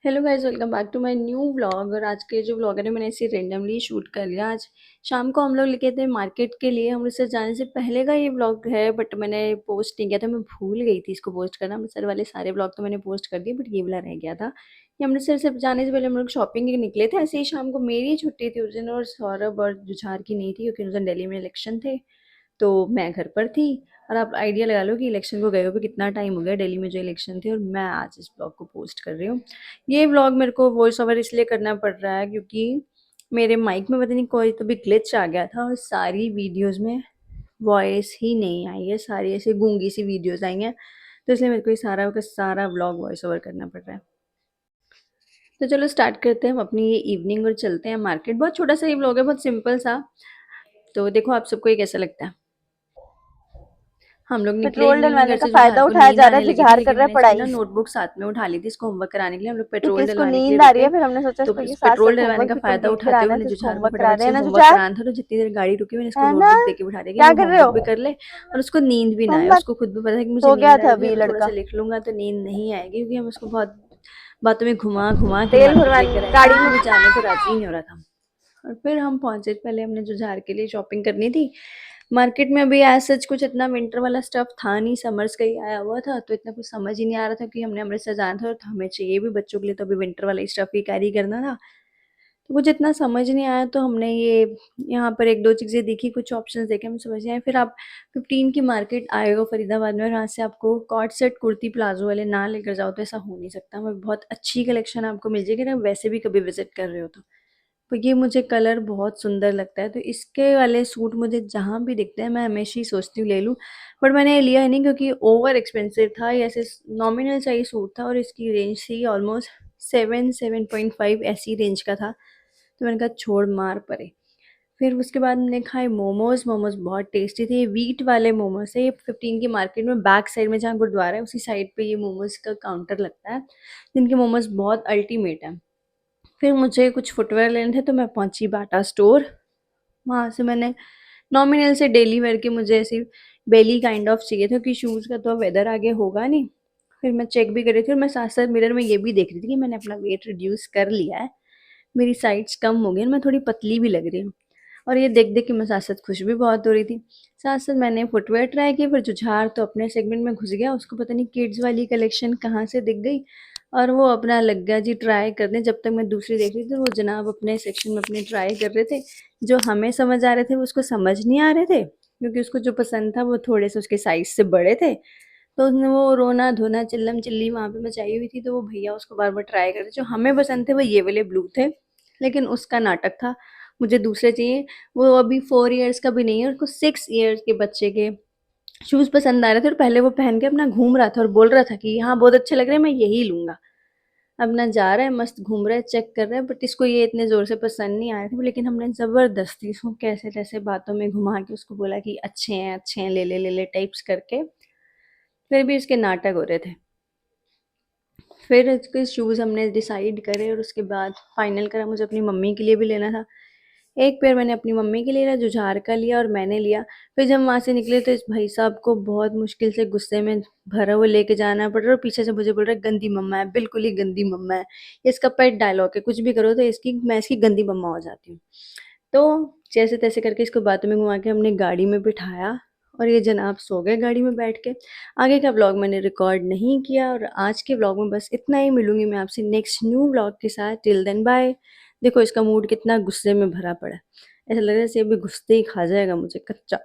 Hello guys, welcome back to my new vlog. और आज के जो व्लॉग है ना, मैंने ऐसे रेंडमली शूट कर लिया। आज शाम को हम लोग निकले थे मार्केट के लिए। अमृतसर जाने से पहले का ये व्लॉग है, बट मैंने पोस्ट नहीं किया था, मैं भूल गई थी इसको पोस्ट करना। अमृतसर वाले सारे व्लॉग तो मैंने पोस्ट कर दिए, बट ये वाला रह गया था। ये अमृतसर से जाने से पहले हम लोग शॉपिंग के लिए निकले थे। ऐसे ही शाम को मेरी छुट्टी थी उस दिन, और सौरभ और जुझार की नहीं थी, क्योंकि उस दिन दिल्ली में इलेक्शन थे। तो मैं घर पर थी। और आप आइडिया लगा लो कि इलेक्शन को गए हुए कितना टाइम हो गया, दिल्ली में जो इलेक्शन थे। और मैं आज इस ब्लॉग को पोस्ट कर रही हूँ। ये व्लॉग मेरे को वॉइस ओवर इसलिए करना पड़ रहा है क्योंकि मेरे माइक में पता नहीं कोई तो भी ग्लिच आ गया था, और सारी वीडियोस में वॉइस ही नहीं आई है, सारी ऐसे गूंगी सी वीडियोस आई हैं। तो इसलिए मेरे को ये सारा का सारा व्लॉग वॉइस ओवर करना पड़ रहा है। तो चलो स्टार्ट करते हैं हम अपनी ये इवनिंग और चलते हैं मार्केट। बहुत छोटा सा ये व्लॉग है, बहुत सिंपल सा। तो देखो आप सबको ये कैसा लगता है। हम लोग निकले पेट्रोल नहीं डलवाने घर का से, जुझार फायदा को उठाया नींद जा रहा है। आने लगी थी, जुझार कर लेकिन रहा है मैंने इसकी ना पढ़ाई। नोटबुक साथ में उठा ली थी इसको होमवर्क कराने के लिए। हम लोग क्योंकि पेट्रोल इसको डलवाने के लिए नींद आ रही रुके। है, फिर हमने सोचा तो इसको कि इस साथ पेट्रोल साथ डलवाने होमवर्क का भी फ़ायदा कंप्लीट उठाते कराना हुए है, मैंने तो इसको जुझार को होमवर्क करा फटाफट से देना होमवर्क जुझार। कराना था। तो जितनी देर गाड़ी रुकी मैंने इसको है ना? नोटबुक दे के बिठा दिया कि क्या वो कर रहे हो? होमवर्क भी कर ले, और उसको नींद भी ना आए। होमवर्क। उसको खुद भी पता है कि मुझे सो गया नींद था आएगी, अभी ये और थोड़ा सा लड़का। लिख लूंगा तो नींद नहीं आएगी, क्योंकि हम उसको बहुत बातों में घुमा घुमा के तेल मार्केट भरवाने लेकर आए थे, गाड़ी लेकिन में। वो जाने को राजी ही नहीं हो रहा था। और फिर हम पहुंचे, पहले हमने जुझार के लिए शॉपिंग करनी थी। मार्केट में अभी एज सच कुछ इतना विंटर वाला स्टफ था नहीं, समर्स का ही आया हुआ था, तो इतना कुछ समझ ही नहीं आ रहा था कि हमने अमृतसर जाना था, तो हमें चाहिए भी बच्चों के लिए, तो अभी विंटर वाला ही स्टफ ही कैरी करना था। तो कुछ इतना समझ नहीं आया, तो हमने ये यहाँ पर एक दो चीज़ें देखी, कुछ ऑप्शंस देखे, हमें समझ नहीं आया। फिर आप 15 की मार्केट आए हो फरीदाबाद में, और यहाँ से आपको कॉर्ड सेट कुर्ती प्लाजो वाले ना लेकर जाओ तो ऐसा हो नहीं सकता। हमें बहुत अच्छी कलेक्शन आपको मिल जाएगी ना, वैसे भी कभी विजिट कर रहे हो तो ये मुझे कलर बहुत सुंदर लगता है, तो इसके वाले सूट मुझे जहाँ भी दिखते हैं मैं हमेशा ही सोचती हूँ ले लूँ। बट मैंने ये लिया ही नहीं, क्योंकि ओवर एक्सपेंसिव था। ये ऐसे नॉमिनल सा ही सूट था, और इसकी रेंज थी ऑलमोस्ट 7-7.5 ऐसी रेंज का था। तो मैंने कहा छोड़ मार परे। फिर उसके बाद मैंने खाए मोमोज। मोमोज बहुत टेस्टी थे, वीट वाले मोमोज थे। ये 15 की मार्केट में बैक साइड में जहाँ गुरुद्वारा है उसी साइड पे ये मोमोज का काउंटर लगता है, जिनके मोमोज बहुत अल्टीमेट है। फिर मुझे कुछ फुटवेयर लेने थे, तो मैं पहुंची बाटा स्टोर। वहाँ से मैंने नॉमिनल से डेली वेयर के मुझे ऐसी बेली काइंड ऑफ चाहिए था, क्योंकि शूज़ का तो वेदर आगे होगा नहीं। फिर मैं चेक भी कर रही थी, और मैं साथ साथ मिरर में ये भी देख रही थी कि मैंने अपना वेट रिड्यूस कर लिया है, मेरी साइड्स कम हो गई, मैं थोड़ी पतली भी लग रही हूँ। और ये देख देख के मैं साथ साथ खुश भी बहुत हो रही थी। साथ साथ मैंने फुटवेयर ट्राई किए। फिर जुझार तो अपने सेगमेंट में घुस गया, उसको पता नहीं किड्स वाली कलेक्शन कहाँ से दिख गई, और वो अपना लग गया जी ट्राई करने। जब तक मैं दूसरी देख रही थी, वो जनाब अपने सेक्शन में अपने ट्राई कर रहे थे। जो हमें समझ आ रहे थे वो उसको समझ नहीं आ रहे थे, क्योंकि उसको जो पसंद था वो थोड़े से उसके साइज से बड़े थे। तो उसने वो रोना धोना चिल्लम चिल्ली वहाँ पे मचाई हुई थी, तो वो भैया उसको बार बार ट्राई कर रहे थे। जो हमें पसंद थे वो ये वाले ब्लू थे, लेकिन उसका नाटक था, मुझे दूसरे चाहिए। वो अभी 4 ईयर्स का भी नहीं है, उसको 6 ईयर्स के बच्चे के शूज़ पसंद आ रहे थे, और पहले वो पहन के अपना घूम रहा था और बोल रहा था कि हाँ बहुत अच्छे लग रहे हैं, मैं यही लूँगा। अपना जा रहा है, मस्त घूम रहा है, चेक कर रहा है, बट इसको ये इतने ज़ोर से पसंद नहीं आए थे। लेकिन हमने ज़बरदस्ती उसको कैसे तैसे बातों में घुमा के उसको बोला कि अच्छे हैं, ले ले टाइप्स करके। फिर भी उसके नाटक हो रहे थे। फिर उसके शूज़ हमने डिसाइड करे, और उसके बाद फाइनल करा मुझे अपनी मम्मी के लिए भी लेना था। एक पेयर मैंने अपनी मम्मी के लिए लिया, जुझार का लिया, और मैंने लिया। फिर जब वहाँ से निकले तो इस भाई साहब को बहुत मुश्किल से गुस्से में भरा हुआ लेके जाना पड़ रहा है, और पीछे से मुझे बोल रहा है गंदी मम्मा है, बिल्कुल ही गंदी मम्मा है। ये इसका पेट डायलॉग है, कुछ भी करो तो मैं इसकी गंदी मम्मा हो जाती हूँ। तो जैसे तैसे करके इसको बातों में घुमा के हमने गाड़ी में बिठाया, और ये जनाब सो गए गाड़ी में बैठ के। आगे का व्लॉग मैंने रिकॉर्ड नहीं किया, और आज के व्लॉग में बस इतना ही। मिलूंगी मैं आपसे नेक्स्ट न्यू व्लॉग के साथ। Till then bye. देखो इसका मूड कितना गुस्से में भरा पड़ा है, ऐसा लग रहा है जैसे अभी घुसते ही खा जाएगा मुझे कच्चा।